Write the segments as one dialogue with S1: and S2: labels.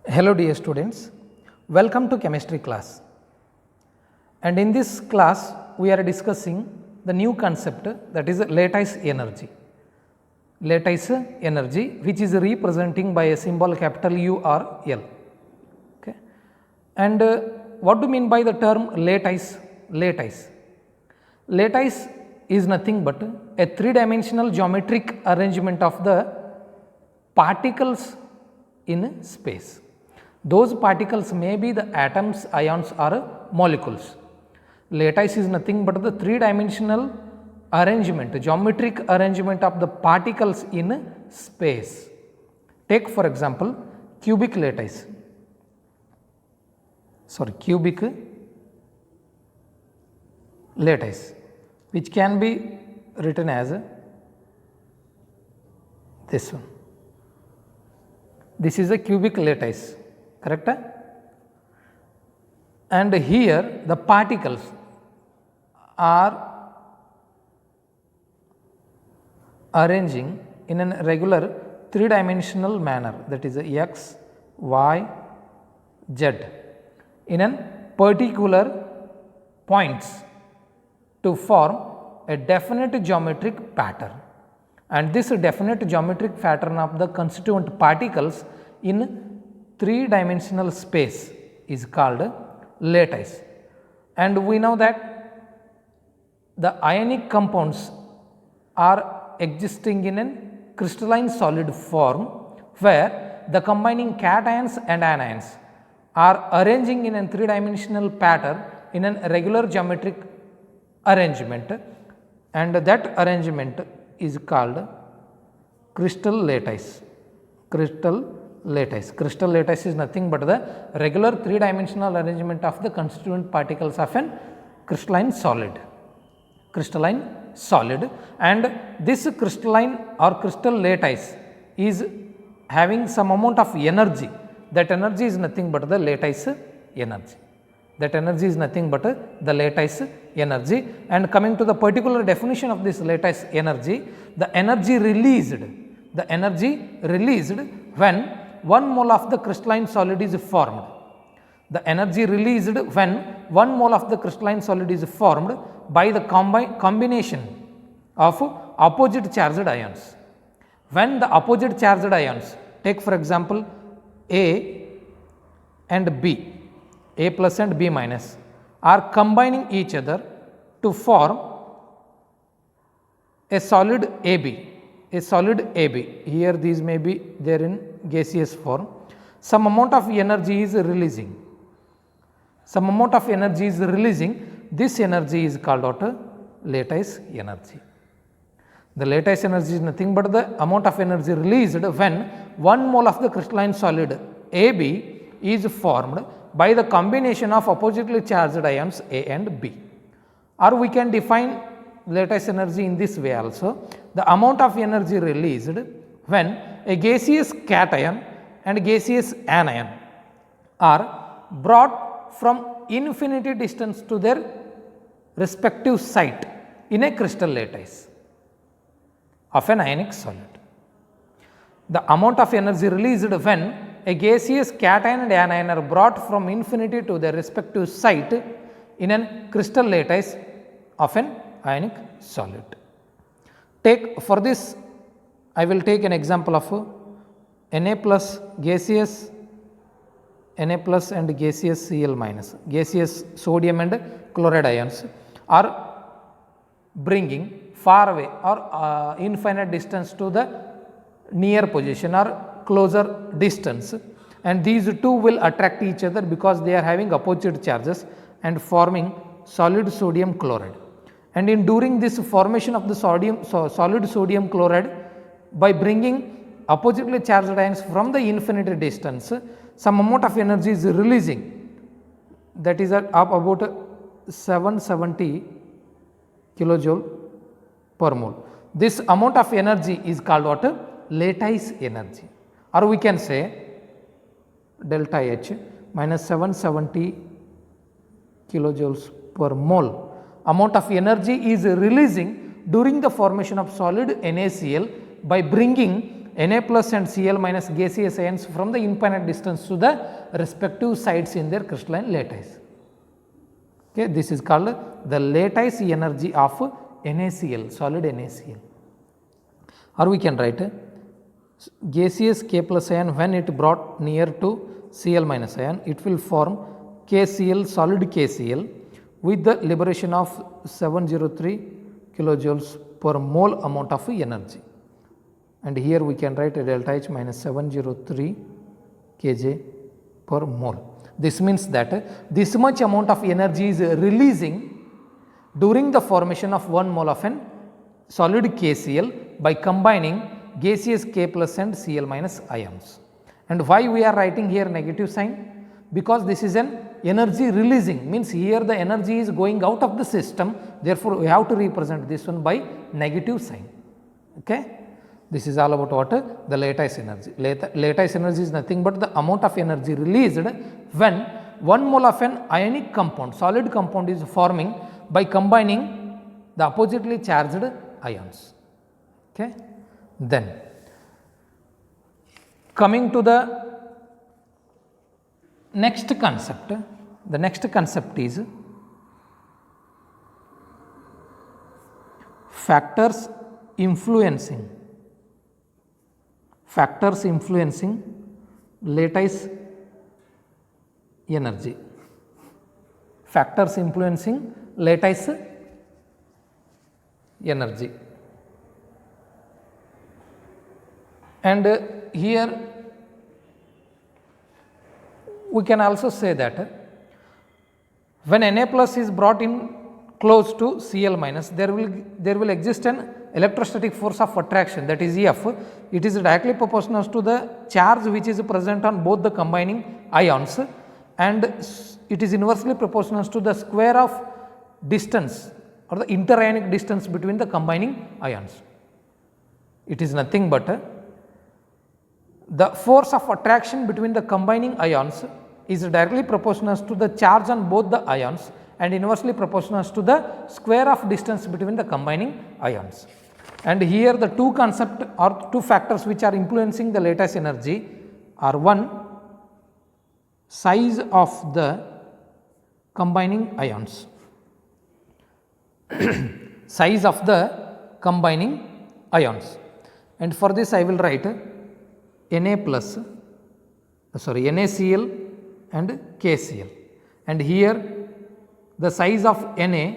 S1: Hello dear students, welcome to chemistry class, and in this class we are discussing the new concept, that is lattice energy. Lattice energy, which is representing by a symbol capital U or L. Okay. And what do you mean by the term lattice? Lattice is nothing but a three-dimensional geometric arrangement of the particles in space. Those particles may be the atoms, ions or molecules. Lattice is nothing but the three-dimensional arrangement, geometric arrangement of the particles in space. Take for example cubic lattice, cubic lattice, which can be written as this one. This is a cubic lattice, correct? And here the particles are arranging in a regular three-dimensional manner, that is x, y, z, in a particular points to form a definite geometric pattern. And this definite geometric pattern of the constituent particles in three-dimensional space is called lattice. And we know that the ionic compounds are existing in a crystalline solid form, where the combining cations and anions are arranging in a three-dimensional pattern in a regular geometric arrangement, and that arrangement is called crystal lattice. Crystal lattice is nothing but the regular three-dimensional arrangement of the constituent particles of an crystalline solid. And this crystalline or crystal lattice is having some amount of energy. That energy is nothing but the lattice energy. And coming to the particular definition of this lattice energy, the energy released when 1 mole of the crystalline solid is formed. The energy released when 1 mole of the crystalline solid is formed by the combination of opposite charged ions. When the opposite charged ions, take for example A and B, A plus and B minus, are combining each other to form a solid AB. Here these may be there in gaseous form. Some amount of energy is releasing. This energy is called what? Lattice energy. The lattice energy is nothing but the amount of energy released when 1 mole of the crystalline solid AB is formed by the combination of oppositely charged ions A and B. Or we can define lattice energy in this way also: the amount of energy released when a gaseous cation and gaseous anion are brought from infinity distance to their respective site in a crystal lattice of an ionic solid. The amount of energy released when a gaseous cation and anion are brought from infinity to their respective site in a crystal lattice of an ionic solid. Take for this, I will take an example of Na plus gaseous, Na plus and gaseous Cl minus, gaseous sodium and chloride ions are bringing far away or infinite distance to the near position or closer distance, and these two will attract each other because they are having opposite charges and forming solid sodium chloride. And in during this formation of the solid sodium chloride, by bringing oppositely charged ions from the infinite distance, some amount of energy is releasing, that is at up about 770 kilojoule per mole. This amount of energy is called what? Lattice energy, or we can say delta H minus 770 kilojoules per mole amount of energy is releasing during the formation of solid NaCl by bringing Na plus and Cl minus gaseous ions from the infinite distance to the respective sites in their crystalline lattice. Okay, this is called the lattice energy of NaCl, solid NaCl. Or we can write gaseous K plus ion, when it brought near to Cl minus ion, it will form KCl, solid KCl, with the liberation of 703 kilojoules per mole amount of energy. And here we can write a delta H minus 703 kJ per mole. This means that this much amount of energy is releasing during the formation of 1 mole of an solid KCl by combining gaseous K plus and Cl minus ions. And why we are writing here negative sign? Because this is an energy releasing, means here the energy is going out of the system, therefore we have to represent this one by negative sign. Okay? This is all about what? The lattice energy. Lattice energy is nothing but the amount of energy released when 1 mole of an ionic compound, solid compound, is forming by combining the oppositely charged ions. Okay? Then coming to the next concept, the next concept is factors influencing lattice energy. Factors influencing lattice energy. And here we can also say that when Na plus is brought in close to Cl minus, there will exist an electrostatic force of attraction, that is F. It is directly proportional to the charge which is present on both the combining ions, and it is inversely proportional to the square of distance or the interionic distance between the combining ions. It is nothing but the force of attraction between the combining ions is directly proportional to the charge on both the ions and inversely proportional to the square of distance between the combining ions. And here the two concepts or two factors which are influencing the lattice energy are: one, size of the combining ions, size of the combining ions, and for this I will write NaCl and KCl, and here the size of Na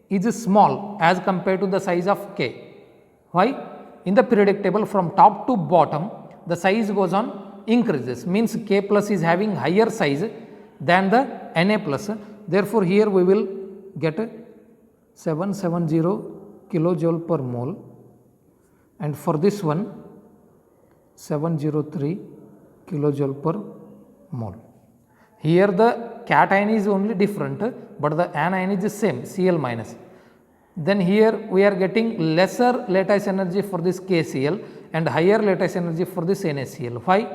S1: is small as compared to the size of K. Why? In the periodic table from top to bottom the size goes on increases, means K plus is having higher size than the Na plus. Therefore, here we will get 770 kilojoule per mole, and for this one 703 kilojoule per mole. Here the cation is only different, but the anion is the same, Cl minus. Then here we are getting lesser lattice energy for this KCl and higher lattice energy for this NaCl. Why?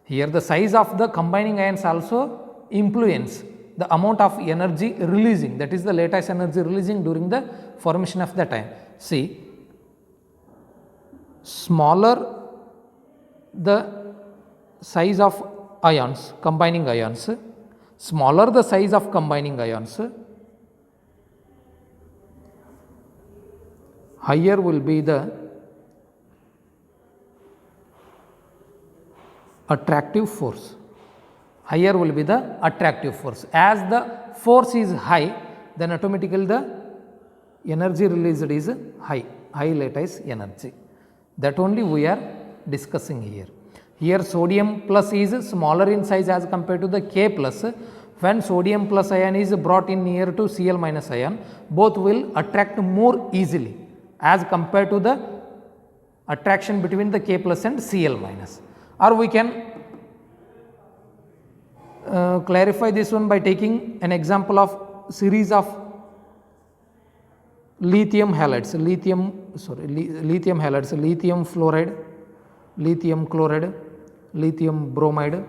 S1: Here the size of the combining ions also influence the amount of energy releasing, that is the lattice energy releasing during the formation of that ion. See, smaller the size of ions, combining ions, smaller the size of combining ions, higher will be the attractive force. Higher will be the attractive force. As the force is high, then automatically the energy released is high lattice energy. That only we are discussing here. Here sodium plus is smaller in size as compared to the K plus. When sodium plus ion is brought in near to Cl minus ion, both will attract more easily as compared to the attraction between the K plus and Cl minus. Or we can clarify this one by taking an example of series of lithium halides, lithium fluoride, lithium chloride, lithium bromide,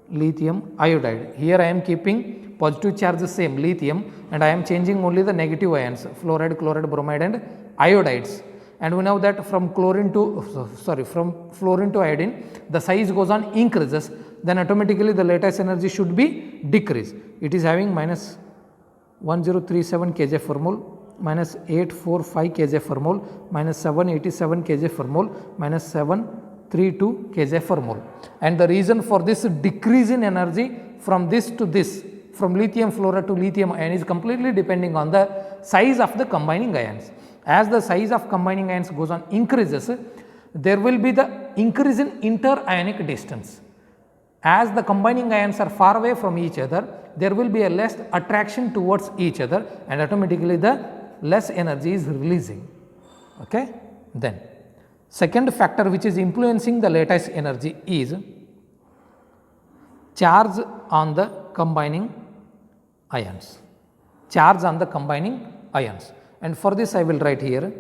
S1: lithium iodide. Here I am keeping positive charge same lithium, and I am changing only the negative ions fluoride, chloride, bromide and iodides, and we know that from chlorine to from fluorine to iodine the size goes on increases, then automatically the lattice energy should be decreased. It is having minus 1037 kJ per mole, minus 845 kJ per mole, minus 787 kJ per mole, minus 732 kJ per mole. And the reason for this decrease in energy from this to this, from lithium fluoride to lithium ion, is completely depending on the size of the combining ions. As the size of combining ions goes on increases, there will be the increase in inter-ionic distance. As the combining ions are far away from each other, there will be a less attraction towards each other, and automatically the less energy is releasing. Okay? Then second factor which is influencing the lattice energy is charge on the combining ions. Charge on the combining ions. And for this I will write here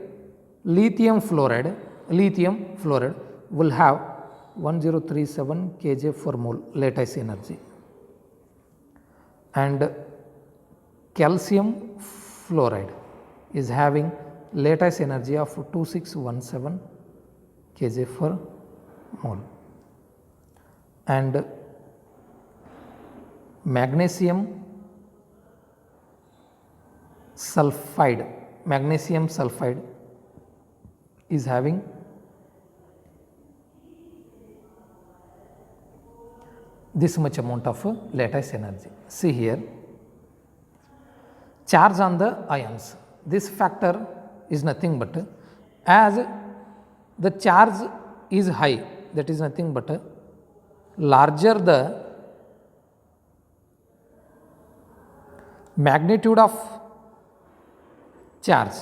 S1: lithium fluoride will have 1037 kJ per mole lattice energy, and calcium fluoride is having lattice energy of 2617 kJ per mole, and magnesium sulfide is having this much amount of lattice energy. See here, charge on the ions. This factor is nothing but, as the charge is high, that is nothing but larger the magnitude of charge,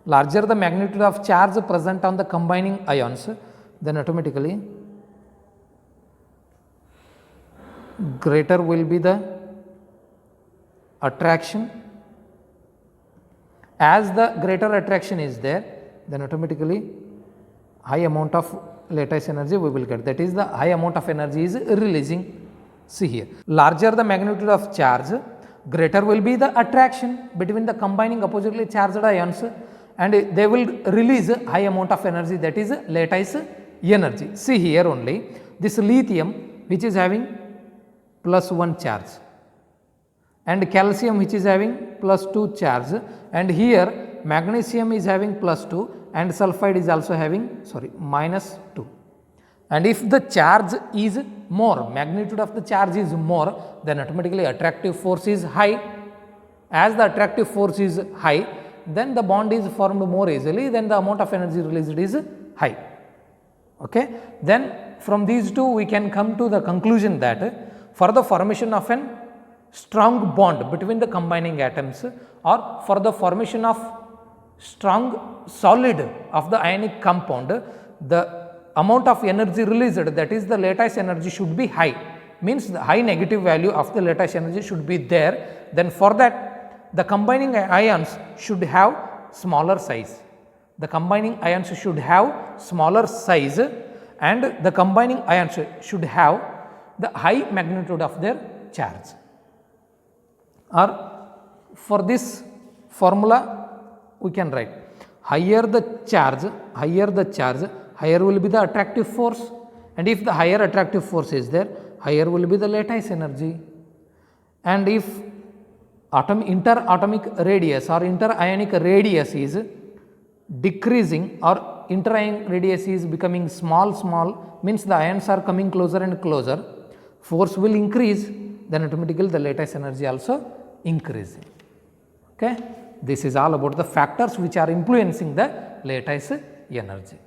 S1: larger the magnitude of charge present on the combining ions, then automatically greater will be the attraction. As the greater attraction is there, then automatically high amount of lattice energy we will get, that is the high amount of energy is releasing. See here, larger the magnitude of charge, greater will be the attraction between the combining oppositely charged ions, and they will release high amount of energy, that is lattice energy. See here only, this lithium which is having +1 charge, and calcium which is having +2 charge, and here magnesium is having +2 and sulfide is also having -2. And if the charge is more, magnitude of the charge is more, then automatically attractive force is high. As the attractive force is high, then the bond is formed more easily, then the amount of energy released is high. Okay? Then from these two we can come to the conclusion that for the formation of an strong bond between the combining atoms, or for the formation of strong solid of the ionic compound, the amount of energy released, that is the lattice energy, should be high. Means the high negative value of the lattice energy should be there. Then for that the combining ions should have smaller size. The combining ions should have smaller size, and the combining ions should have the high magnitude of their charge. Or for this formula we can write, higher the charge, higher will be the attractive force, and if the higher attractive force is there, higher will be the lattice energy. And if interatomic radius or interionic radius is decreasing, or interionic radius is becoming small, means the ions are coming closer and closer, force will increase, then automatically the lattice energy also increasing. Okay? This is all about the factors which are influencing the lattice energy.